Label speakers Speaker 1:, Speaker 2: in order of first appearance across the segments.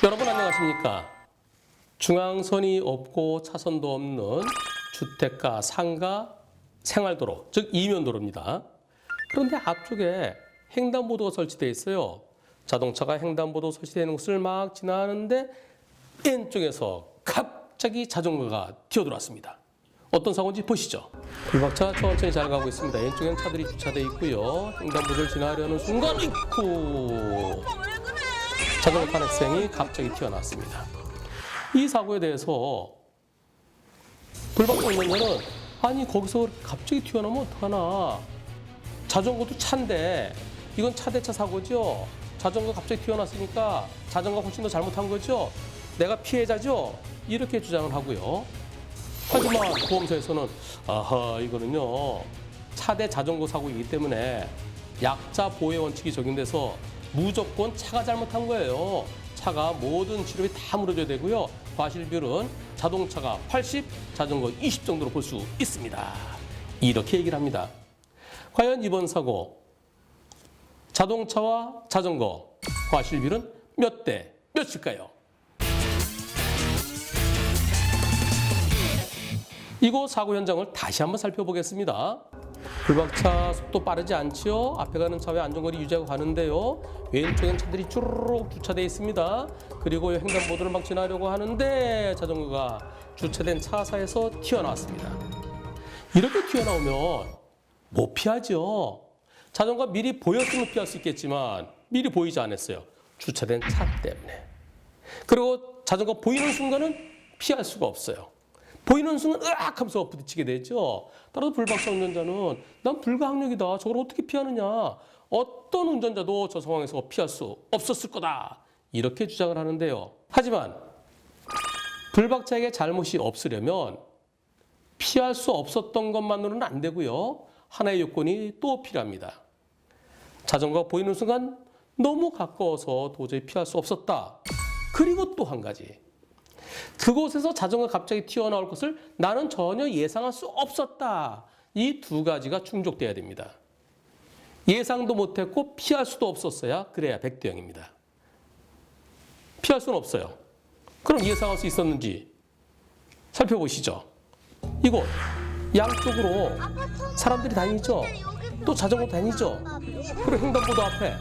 Speaker 1: 여러분 안녕하십니까? 중앙선이 없고 차선도 없는 주택가, 상가, 생활도로, 즉 이면도로입니다. 그런데 앞쪽에 횡단보도가 설치되어 있어요. 자동차가 횡단보도 설치되는 곳을 막 지나는데 왼쪽에서 갑자기 자전거가 튀어들어왔습니다. 어떤 사고인지 보시죠. 불박차 천천히 잘 가고 있습니다. 왼쪽에는 차들이 주차되어 있고요. 횡단보도를 지나려는 순간 자전거 탄 학생이 갑자기 튀어나왔습니다. 이 사고에 대해서 불박차 운전자는 아니 거기서 갑자기 튀어나오면 어떡하나. 자전거도 차인데 이건 차 대 차 사고죠. 자전거 갑자기 튀어나왔으니까 자전거가 훨씬 더 잘못한 거죠. 내가 피해자죠. 이렇게 주장을 하고요. 하지만 보험사에서는 아하 이거는요. 차 대 자전거 사고이기 때문에 약자 보호의 원칙이 적용돼서 무조건 차가 잘못한 거예요. 차가 모든 치료비 다 물어줘야 되고요. 과실 비율은 자동차가 80, 자전거 20 정도로 볼 수 있습니다. 이렇게 얘기를 합니다. 과연 이번 사고 자동차와 자전거 과실 비율은 몇 대 몇일까요? 이곳 사고 현장을 다시 한번 살펴보겠습니다. 불박차 속도 빠르지 않지요? 앞에 가는 차 왜 안전거리 유지하고 가는데요. 왼쪽엔 차들이 쭈르륵 주차되어 있습니다. 그리고 횡단보도를 막 지나려고 하는데 자전거가 주차된 차 사이에서 튀어나왔습니다. 이렇게 튀어나오면 못 피하죠. 자전거가 미리 보였으면 피할 수 있겠지만 미리 보이지 않았어요. 주차된 차 때문에. 그리고 자전거 보이는 순간은 피할 수가 없어요. 보이는 순간 으악 하면서 부딪히게 되죠. 따라서 불박차 운전자는 난 불가항력이다. 저걸 어떻게 피하느냐. 어떤 운전자도 저 상황에서 피할 수 없었을 거다. 이렇게 주장을 하는데요. 하지만 불박차에게 잘못이 없으려면 피할 수 없었던 것만으로는 안 되고요. 하나의 요건이 또 필요합니다. 자전거가 보이는 순간 너무 가까워서 도저히 피할 수 없었다. 그리고 또 한 가지. 그곳에서 자전거가 갑자기 튀어나올 것을 나는 전혀 예상할 수 없었다. 이 두 가지가 충족돼야 됩니다. 예상도 못했고 피할 수도 없었어야 그래야 100대 0입니다. 피할 수는 없어요. 그럼 예상할 수 있었는지 살펴보시죠. 이곳 양쪽으로 사람들이 다니죠. 또 자전거 다니죠. 그리고 횡단보도 앞에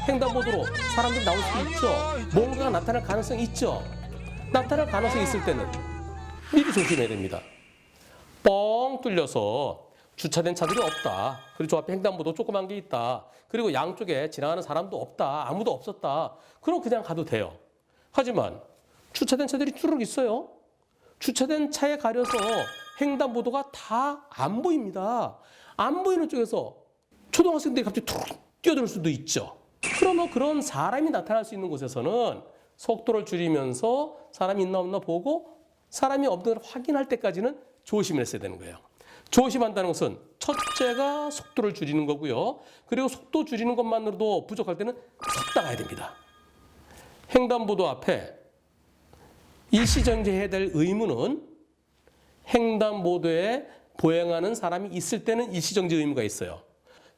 Speaker 1: 횡단보도로 사람들이 나올 수도 있죠. 뭔가가 나타날 가능성이 있죠. 나타날 가능성이 있을 때는 미리 조심해야 됩니다. 뻥 뚫려서 주차된 차들이 없다. 그리고 저 앞에 횡단보도 조그만 게 있다. 그리고 양쪽에 지나가는 사람도 없다. 아무도 없었다. 그럼 그냥 가도 돼요. 하지만 주차된 차들이 쭈르륵 있어요. 주차된 차에 가려서 횡단보도가 다 안 보입니다. 안 보이는 쪽에서 초등학생들이 갑자기 툭 뛰어들 수도 있죠. 그러면 그런 사람이 나타날 수 있는 곳에서는 속도를 줄이면서 사람이 있나 없나 보고 사람이 없는 걸 확인할 때까지는 조심을 했어야 되는 거예요. 조심한다는 것은 첫째가 속도를 줄이는 거고요. 그리고 속도 줄이는 것만으로도 부족할 때는 섰다 가야 됩니다. 횡단보도 앞에 일시정지해야 될 의무는 횡단보도에 보행하는 사람이 있을 때는 일시정지 의무가 있어요.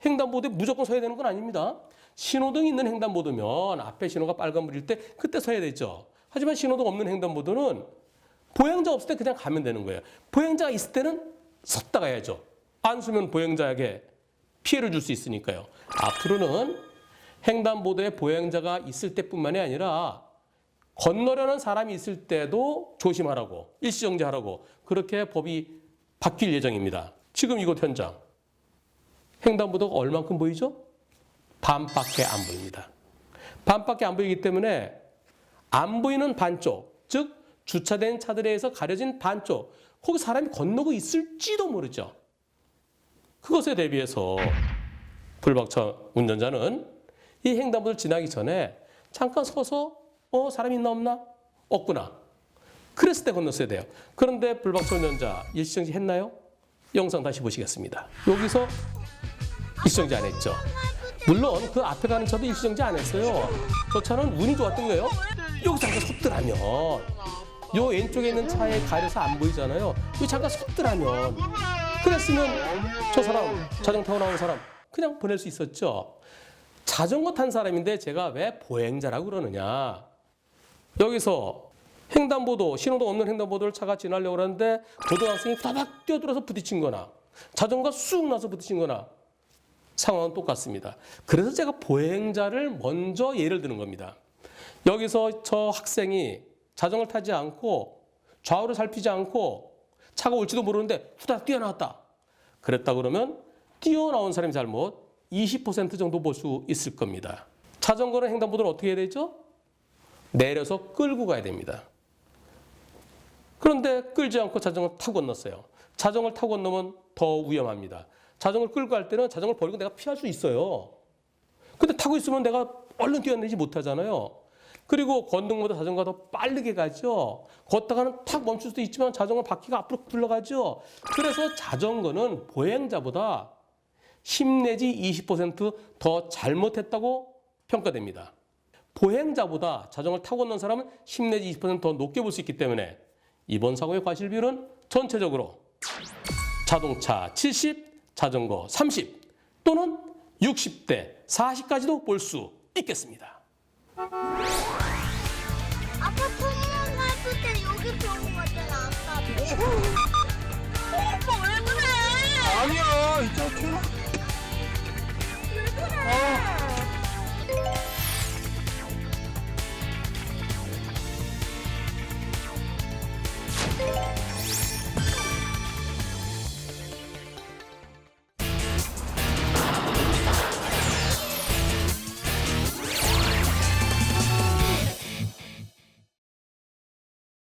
Speaker 1: 횡단보도에 무조건 서야 되는 건 아닙니다. 신호등이 있는 횡단보도면 앞에 신호가 빨간불일 때 그때 서야 되죠. 하지만 신호등 없는 횡단보도는 보행자 없을 때 그냥 가면 되는 거예요. 보행자가 있을 때는 섰다 가야죠. 안 서면 보행자에게 피해를 줄 수 있으니까요. 앞으로는 횡단보도에 보행자가 있을 때뿐만이 아니라 건너려는 사람이 있을 때도 조심하라고, 일시정지하라고 그렇게 법이 바뀔 예정입니다. 지금 이곳 현장 횡단보도가 얼만큼 보이죠? 반밖에 안 보입니다. 반밖에 안 보이기 때문에 안 보이는 반쪽, 즉 주차된 차들에 의해서 가려진 반쪽, 거기 사람이 건너고 있을지도 모르죠. 그것에 대비해서 불박차 운전자는 이 횡단보도를 지나기 전에 잠깐 서서 사람이 있나 없나? 없구나. 그랬을 때 건넜어야 돼요. 그런데 불박차 운전자 일시정지 했나요? 영상 다시 보시겠습니다. 여기서 일시정지 안 했죠. 물론 그 앞에 가는 차도 일시정지 안 했어요. 저 차는 운이 좋았던 거예요. 여기 잠깐 섰더라면 요 왼쪽에 있는 차에 가려서 안 보이잖아요. 요 잠깐 섰더라면 그랬으면 저 사람 자전거 타고 나온 사람 그냥 보낼 수 있었죠. 자전거 탄 사람인데 제가 왜 보행자라고 그러느냐. 여기서 횡단보도 신호등 없는 횡단보도를 차가 지나려고 그러는데 고등학생이 후다닥 뛰어들어서 부딪힌 거나 자전거가 쑥 나서 부딪힌 거나 상황은 똑같습니다. 그래서 제가 보행자를 먼저 예를 드는 겁니다. 여기서 저 학생이 자전거를 타지 않고 좌우를 살피지 않고 차가 올지도 모르는데 후다닥 뛰어나왔다. 그랬다 그러면 뛰어나온 사람이 잘못 20% 정도 볼 수 있을 겁니다. 자전거는 횡단보도를 어떻게 해야 되죠? 내려서 끌고 가야 됩니다. 그런데 끌지 않고 자전거 타고 건넜어요. 자전거를 타고 건너면 더 위험합니다. 자전거를 끌고 갈 때는 자전거를 버리고 내가 피할 수 있어요. 근데 타고 있으면 내가 얼른 뛰어내지 못하잖아요. 그리고 건너보다 자전거가 더 빠르게 가죠. 걷다가는 탁 멈출 수도 있지만 자전거 바퀴가 앞으로 굴러가죠. 그래서 자전거는 보행자보다 10 내지 20% 잘못했다고 평가됩니다. 보행자보다 자전거를 타고 건넌 사람은 10 내지 20%더 높게 볼 수 있기 때문에 이번 사고의 과실 비율은 전체적으로 자동차 70, 자전거 30 또는 60대 40까지도 볼 수 있겠습니다.
Speaker 2: 아빠 통영 갔을 때 여기 병원 갔잖아. 아빠 왜 그래?
Speaker 3: 아니야, 이쪽 튀어.
Speaker 2: 왜 그래?